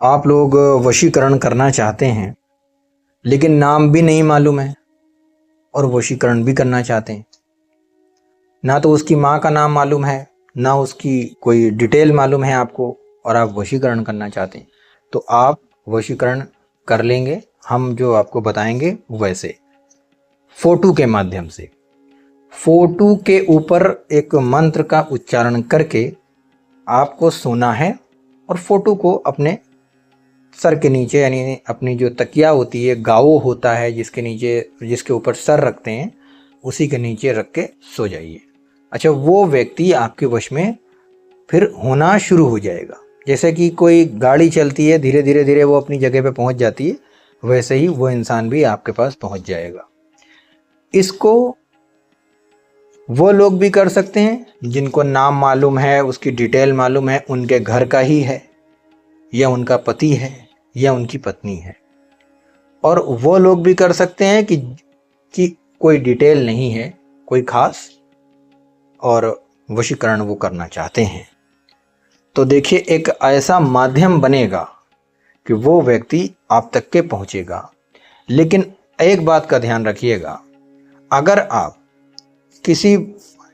आप लोग वशीकरण करना चाहते हैं लेकिन नाम भी नहीं मालूम है और वशीकरण भी करना चाहते हैं। ना तो उसकी माँ का नाम मालूम है, ना उसकी कोई डिटेल मालूम है आपको, और आप वशीकरण करना चाहते हैं, तो आप वशीकरण कर लेंगे। हम जो आपको बताएंगे वैसे फोटो के माध्यम से। फोटो के ऊपर एक मंत्र का उच्चारण करके आपको सोना है और फोटो को अपने सर के नीचे, यानी अपनी जो तकिया होती है, गावो होता है जिसके नीचे, जिसके ऊपर सर रखते हैं, उसी के नीचे रख के सो जाइए। अच्छा, वो व्यक्ति आपके वश में फिर होना शुरू हो जाएगा। जैसे कि कोई गाड़ी चलती है, धीरे धीरे धीरे वो अपनी जगह पे पहुंच जाती है, वैसे ही वो इंसान भी आपके पास पहुंच जाएगा। इसको वो लोग भी कर सकते हैं जिनको नाम मालूम है, उसकी डिटेल मालूम है, उनके घर का ही है, या उनका पति है, या उनकी पत्नी है। और वो लोग भी कर सकते हैं कि कोई डिटेल नहीं है, कोई खास, और वशीकरण वो करना चाहते हैं। तो देखिए, एक ऐसा माध्यम बनेगा कि वो व्यक्ति आप तक के पहुंचेगा। लेकिन एक बात का ध्यान रखिएगा, अगर आप किसी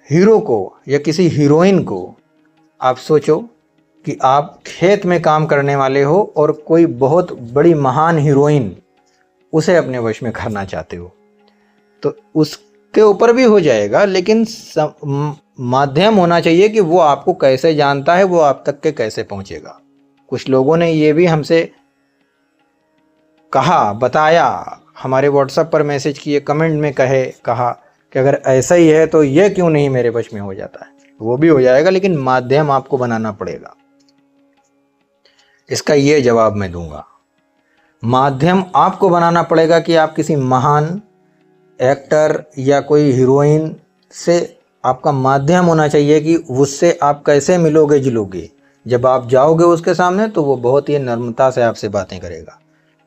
हीरो को या किसी हीरोइन को, आप सोचो कि आप खेत में काम करने वाले हो और कोई बहुत बड़ी महान हीरोइन, उसे अपने वश में करना चाहते हो, तो उसके ऊपर भी हो जाएगा। लेकिन माध्यम होना चाहिए कि वो आपको कैसे जानता है, वो आप तक के कैसे पहुंचेगा। कुछ लोगों ने ये भी हमसे कहा, बताया, हमारे व्हाट्सएप पर मैसेज किए, कमेंट में कहा कि अगर ऐसा ही है तो ये क्यों नहीं मेरे वश में हो जाता है। वो भी हो जाएगा, लेकिन माध्यम आपको बनाना पड़ेगा। इसका ये जवाब मैं दूंगा, माध्यम आपको बनाना पड़ेगा कि आप किसी महान एक्टर या कोई हीरोइन से, आपका माध्यम होना चाहिए कि उससे आप कैसे मिलोगे जुलोगे। जब आप जाओगे उसके सामने तो वो बहुत ही नम्रता से आपसे बातें करेगा।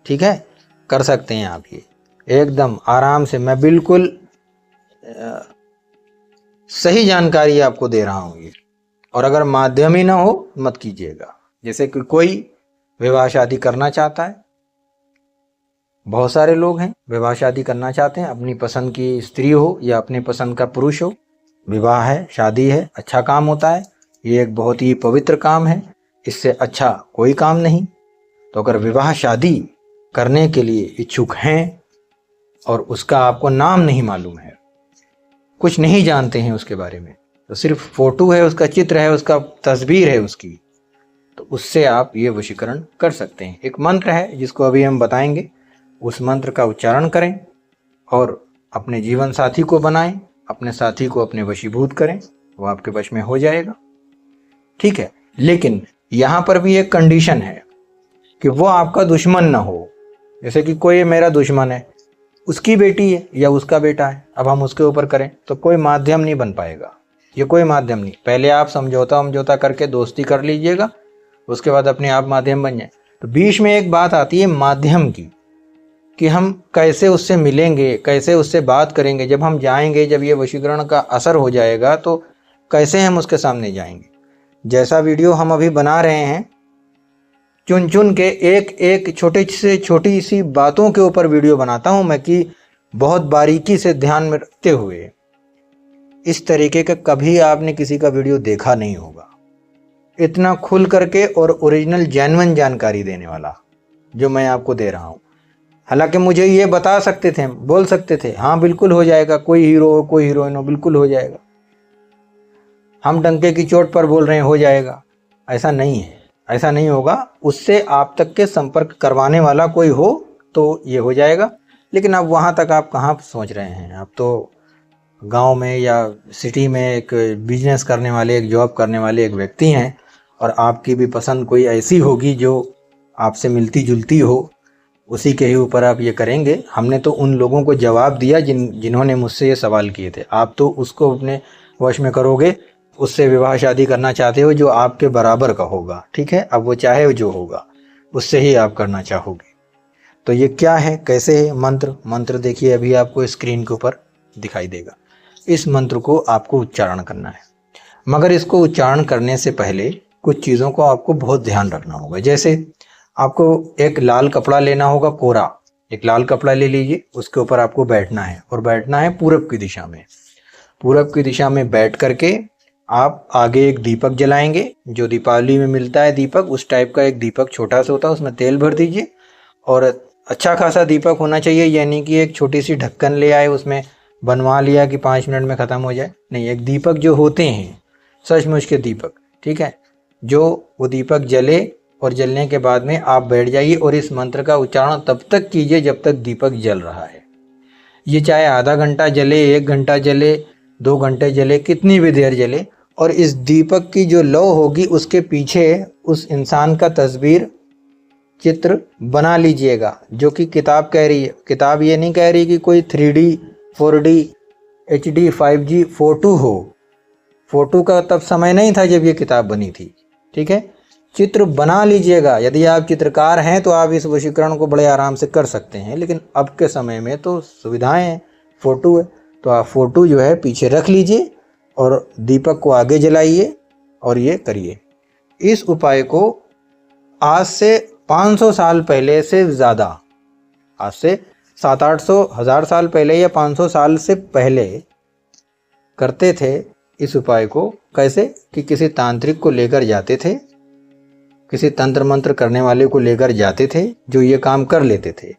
ठीक है, कर सकते हैं आप ये एकदम आराम से। मैं बिल्कुल सही जानकारी आपको दे रहा हूँ ये। और अगर माध्यम ही ना हो, मत कीजिएगा। जैसे कि कोई विवाह शादी करना चाहता है, बहुत सारे लोग हैं विवाह शादी करना चाहते हैं, अपनी पसंद की स्त्री हो या अपने पसंद का पुरुष हो, विवाह है, शादी है, अच्छा काम होता है, ये एक बहुत ही पवित्र काम है, इससे अच्छा कोई काम नहीं। तो अगर विवाह शादी करने के लिए इच्छुक हैं और उसका आपको नाम नहीं मालूम है, कुछ नहीं जानते हैं उसके बारे में, तो सिर्फ फोटो है, उसका चित्र है, उसका तस्वीर है उसकी, तो उससे आप ये वशीकरण कर सकते हैं। एक मंत्र है जिसको अभी हम बताएंगे, उस मंत्र का उच्चारण करें और अपने जीवन साथी को बनाएं, अपने साथी को अपने वशीभूत करें, वो आपके वश में हो जाएगा। ठीक है, लेकिन यहाँ पर भी एक कंडीशन है कि वो आपका दुश्मन ना हो। जैसे कि कोई मेरा दुश्मन है, उसकी बेटी है या उसका बेटा है, अब हम उसके ऊपर करें तो कोई माध्यम नहीं बन पाएगा। ये कोई माध्यम नहीं। पहले आप समझौता करके दोस्ती कर लीजिएगा, उसके बाद अपने आप माध्यम बन जाए। तो बीच में एक बात आती है माध्यम की, कि हम कैसे उससे मिलेंगे, कैसे उससे बात करेंगे, जब हम जाएंगे, जब ये वशीकरण का असर हो जाएगा तो कैसे हम उसके सामने जाएंगे। जैसा वीडियो हम अभी बना रहे हैं, चुन चुन के एक एक छोटी सी बातों के ऊपर वीडियो बनाता हूं मैं, कि बहुत बारीकी से ध्यान में रखते हुए। इस तरीके का कभी आपने किसी का वीडियो देखा नहीं होगा, इतना खुल करके और ओरिजिनल जेन्युइन जानकारी देने वाला जो मैं आपको दे रहा हूं। हालांकि मुझे ये बता सकते थे, बोल सकते थे हाँ बिल्कुल हो जाएगा, कोई हीरो हो कोई हीरोइन हो बिल्कुल हो जाएगा, हम डंके की चोट पर बोल रहे हैं हो जाएगा। ऐसा नहीं है, ऐसा नहीं होगा। उससे आप तक के संपर्क करवाने वाला कोई हो तो ये हो जाएगा। लेकिन अब वहाँ तक आप कहाँ सोच रहे हैं, आप तो गांव में या सिटी में एक बिजनेस करने वाले, एक जॉब करने वाले एक व्यक्ति हैं, और आपकी भी पसंद कोई ऐसी होगी जो आपसे मिलती जुलती हो, उसी के ही ऊपर आप ये करेंगे। हमने तो उन लोगों को जवाब दिया जिन्होंने मुझसे ये सवाल किए थे। आप तो उसको अपने वश में करोगे, उससे विवाह शादी करना चाहते हो जो आपके बराबर का होगा। ठीक है, अब वो चाहे जो होगा उससे ही आप करना चाहोगे। तो ये क्या है, कैसे है मंत्र देखिए, अभी आपको स्क्रीन के ऊपर दिखाई देगा। इस मंत्र को आपको उच्चारण करना है, मगर इसको उच्चारण करने से पहले कुछ चीज़ों को आपको बहुत ध्यान रखना होगा। जैसे आपको एक लाल कपड़ा लेना होगा कोरा, एक लाल कपड़ा ले लीजिए, उसके ऊपर आपको बैठना है और बैठना है पूरब की दिशा में। पूरब की दिशा में बैठ करके आप आगे एक दीपक जलाएंगे, जो दीपावली में मिलता है दीपक, उस टाइप का एक दीपक छोटा सा होता है, उसमें तेल भर दीजिए और अच्छा खासा दीपक होना चाहिए, यानी कि एक छोटी सी ढक्कन ले आए, उसमें बनवा लिया कि 5 मिनट में ख़त्म हो जाए, नहीं, एक दीपक जो होते हैं सचमुच के दीपक, ठीक है, जो वो दीपक जले और जलने के बाद में आप बैठ जाइए और इस मंत्र का उच्चारण तब तक कीजिए जब तक दीपक जल रहा है। ये चाहे आधा घंटा जले, 1 घंटा जले, 2 घंटे जले, कितनी भी देर जले, और इस दीपक की जो लौ होगी उसके पीछे उस इंसान का तस्वीर चित्र बना लीजिएगा, जो कि किताब कह रही है। किताब ये नहीं कह रही कि कोई 3D 4D HD 5G photo हो, फोटो का तब समय नहीं था जब ये किताब बनी थी, ठीक है। चित्र बना लीजिएगा। यदि आप चित्रकार हैं तो आप इस वशीकरण को बड़े आराम से कर सकते हैं, लेकिन अब के समय में तो सुविधाएं हैं, फ़ोटो है, तो आप फ़ोटो जो है पीछे रख लीजिए और दीपक को आगे जलाइए और ये करिए। इस उपाय को आज से 500 साल पहले से ज़्यादा, आज से 700-800 हज़ार साल पहले या 500 साल से पहले करते थे इस उपाय को। कैसे कि किसी तांत्रिक को लेकर जाते थे, किसी तंत्र मंत्र करने वाले को लेकर जाते थे जो ये काम कर लेते थे,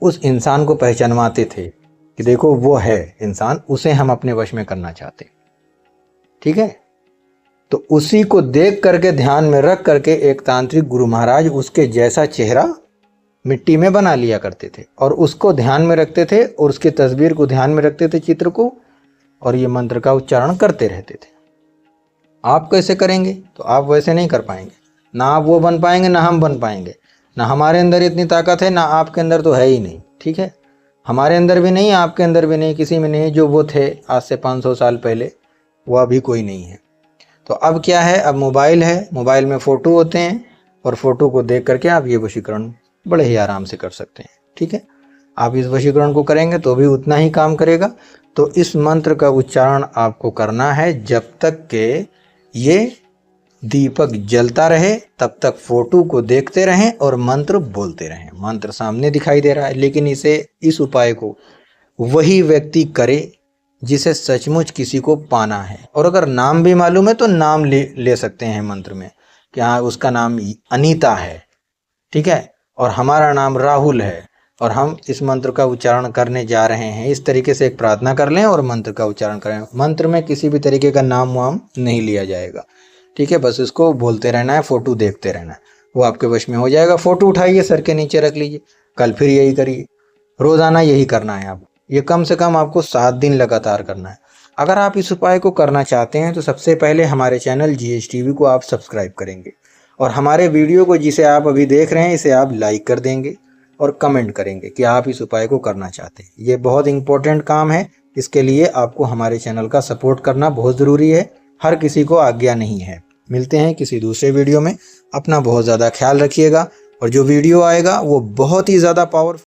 उस इंसान को पहचानवाते थे कि देखो वो है इंसान, उसे हम अपने वश में करना चाहते, ठीक है। तो उसी को देख करके ध्यान में रख करके एक तांत्रिक गुरु महाराज उसके जैसा चेहरा मिट्टी में बना लिया करते थे और उसको ध्यान में रखते थे और उसकी तस्वीर को ध्यान में रखते थे, चित्र को, और ये मंत्र का उच्चारण करते रहते थे। आप कैसे करेंगे? तो आप वैसे नहीं कर पाएंगे, ना आप वो बन पाएंगे ना हम बन पाएंगे, ना हमारे अंदर इतनी ताकत है, ना आपके अंदर तो है ही नहीं, ठीक है। हमारे अंदर भी नहीं, आपके अंदर भी नहीं, किसी में नहीं। जो वो थे आज से 500 साल पहले, वो अभी कोई नहीं है। तो अब क्या है, अब मोबाइल है, मोबाइल में फ़ोटो होते हैं और फ़ोटो को देख करके आप ये वशीकरण बड़े ही आराम से कर सकते हैं, ठीक है। आप इस वशीकरण को करेंगे तो भी उतना ही काम करेगा। तो इस मंत्र का उच्चारण आपको करना है जब तक के ये दीपक जलता रहे, तब तक फोटो को देखते रहें और मंत्र बोलते रहें। मंत्र सामने दिखाई दे रहा है, लेकिन इस उपाय को वही व्यक्ति करे जिसे सचमुच किसी को पाना है। और अगर नाम भी मालूम है तो नाम ले सकते हैं मंत्र में कि हाँ उसका नाम अनीता है, ठीक है, और हमारा नाम राहुल है और हम इस मंत्र का उच्चारण करने जा रहे हैं। इस तरीके से एक प्रार्थना कर लें और मंत्र का उच्चारण करें। मंत्र में किसी भी तरीके का नाम वाम नहीं लिया जाएगा, ठीक है। बस इसको बोलते रहना है, फ़ोटो देखते रहना है, वो आपके वश में हो जाएगा। फ़ोटो उठाइए, सर के नीचे रख लीजिए, कल फिर यही करिए, रोज़ाना यही करना है आपको। ये कम से कम आपको 7 दिन लगातार करना है। अगर आप इस उपाय को करना चाहते हैं तो सबसे पहले हमारे चैनल GHTV को आप सब्सक्राइब करेंगे और हमारे वीडियो को जिसे आप अभी देख रहे हैं इसे आप लाइक कर देंगे और कमेंट करेंगे कि आप इस उपाय को करना चाहते हैं। ये बहुत इंपॉर्टेंट काम है, इसके लिए आपको हमारे चैनल का सपोर्ट करना बहुत ज़रूरी है। हर किसी को आज्ञा नहीं है। मिलते हैं किसी दूसरे वीडियो में। अपना बहुत ज़्यादा ख्याल रखिएगा और जो वीडियो आएगा वो बहुत ही ज़्यादा पावरफुल